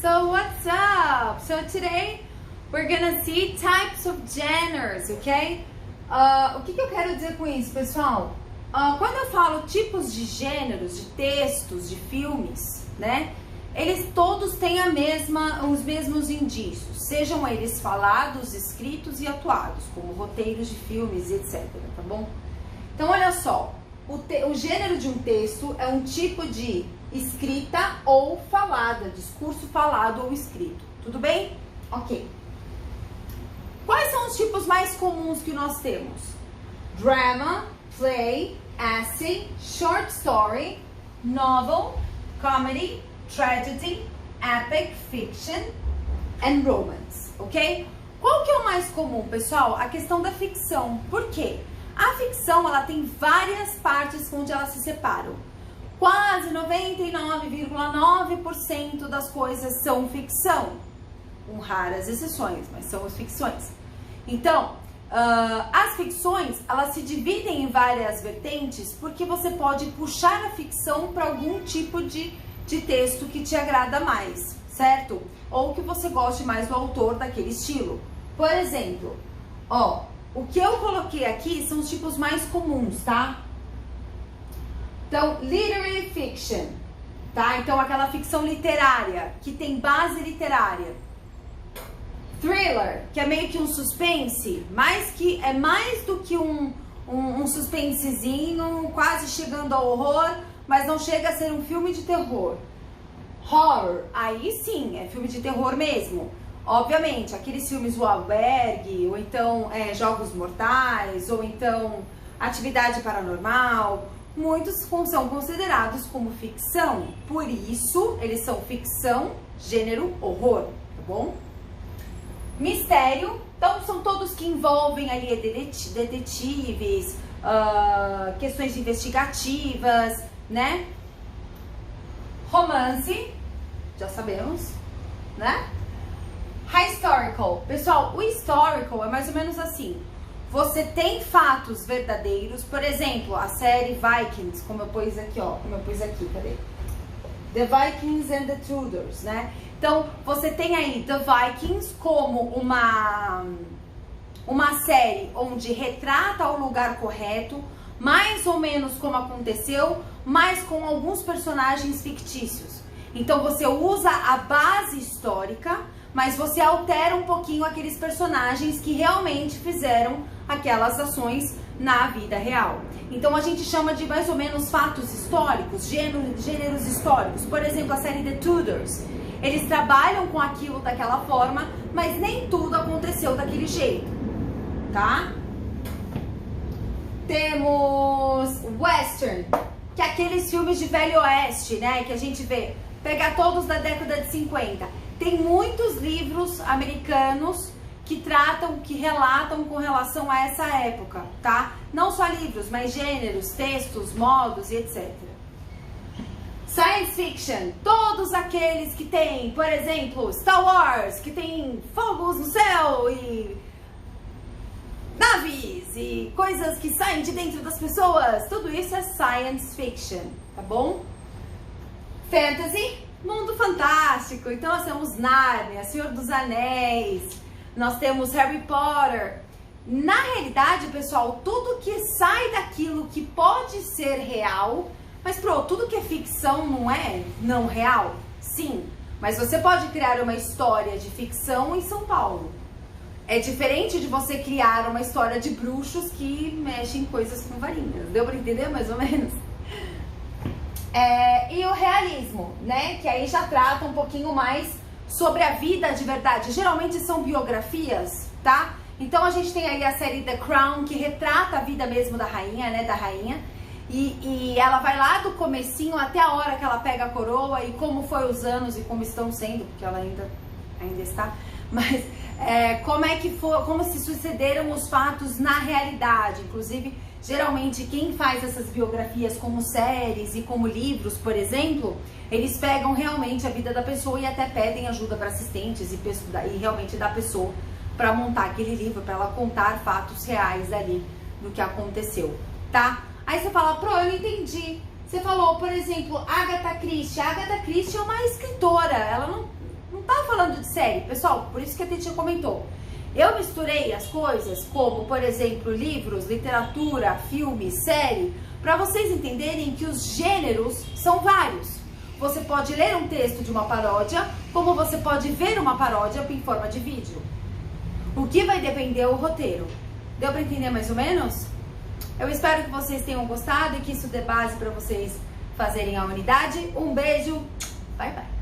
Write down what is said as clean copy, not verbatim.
So what's up? So today we're gonna see types of genres, ok? O que eu quero dizer com isso, pessoal? Quando eu falo tipos de gêneros, de textos, de filmes, né? Eles todos têm os mesmos indícios, sejam eles falados, escritos e atuados, como roteiros de filmes, etc, tá bom? Então, olha só, o gênero de um texto é um tipo de escrita ou falada, discurso falado ou escrito, tudo bem? Ok. Quais são os tipos mais comuns que nós temos? Drama, play, essay, short story, novel, comedy, tragedy, epic, fiction and romance, ok? Qual que é o mais comum, pessoal? A questão da ficção. Por quê? A ficção, ela tem várias partes onde elas se separam. Quase 99,9% das coisas são ficção, com raras exceções, mas são as ficções. Então, as ficções, elas se dividem em várias vertentes porque você pode puxar a ficção para algum tipo de texto que te agrada mais, certo? Ou que você goste mais do autor daquele estilo. Por exemplo, o que eu coloquei aqui são os tipos mais comuns, tá? Então, literary fiction, tá? Então, aquela ficção literária, que tem base literária. Thriller, que é meio que um suspense, mas que é mais do que um suspensezinho, quase chegando ao horror, mas não chega a ser um filme de terror. Horror, aí sim, é filme de terror mesmo. Obviamente, aqueles filmes O Albergue, ou então Jogos Mortais, ou então Atividade Paranormal, muitos são considerados como ficção. Por isso, eles são ficção, gênero, horror, tá bom? Mistério, então são todos que envolvem ali detetives, questões investigativas, né? Romance, já sabemos, né? Historical, pessoal, o historical é mais ou menos assim. Você tem fatos verdadeiros, por exemplo, a série Vikings, como eu pus aqui, cadê? The Vikings and the Tudors, né? Então, você tem aí The Vikings como uma série onde retrata o lugar correto, mais ou menos como aconteceu, mas com alguns personagens fictícios. Então, você usa a base histórica, mas você altera um pouquinho aqueles personagens que realmente fizeram aquelas ações na vida real. Então, a gente chama de mais ou menos fatos históricos, gêneros históricos. Por exemplo, a série The Tudors. Eles trabalham com aquilo daquela forma, mas nem tudo aconteceu daquele jeito, tá? Temos western, que é aqueles filmes de velho oeste, né? Que a gente vê, pegar todos da década de 50. Tem muitos livros americanos que relatam com relação a essa época, tá? Não só livros, mas gêneros, textos, modos e etc. Science fiction, todos aqueles que tem, por exemplo, Star Wars, que tem fogos no céu e naves e coisas que saem de dentro das pessoas, tudo isso é science fiction, tá bom? Fantasy, mundo fantástico, então nós temos Nárnia, Senhor dos Anéis, nós temos Harry Potter. Na realidade, pessoal, tudo que sai daquilo que pode ser real, mas tudo que é ficção não é não real? Sim, mas você pode criar uma história de ficção em São Paulo. É diferente de você criar uma história de bruxos que mexem coisas com varinhas. Deu pra entender mais ou menos? E o realismo, né? Que aí já trata um pouquinho mais sobre a vida de verdade. Geralmente são biografias, tá? Então a gente tem aí a série The Crown, que retrata a vida mesmo da rainha, né? Da rainha. E ela vai lá do comecinho até a hora que ela pega a coroa e como foi os anos e como estão sendo, porque ela ainda está, mas como se sucederam os fatos na realidade. Inclusive, geralmente quem faz essas biografias como séries e como livros, por exemplo, eles pegam realmente a vida da pessoa e até pedem ajuda para assistentes e realmente da pessoa para montar aquele livro, para ela contar fatos reais ali do que aconteceu, tá? Aí você fala, eu não entendi. Você falou, por exemplo, Agatha Christie. A Agatha Christie é uma escritora, ela não Não tá falando de série, pessoal, por isso que a Tetia comentou. Eu misturei as coisas, como, por exemplo, livros, literatura, filme, série, para vocês entenderem que os gêneros são vários. Você pode ler um texto de uma paródia, como você pode ver uma paródia em forma de vídeo. O que vai depender é o roteiro. Deu para entender mais ou menos? Eu espero que vocês tenham gostado e que isso dê base para vocês fazerem a unidade. Um beijo, bye bye!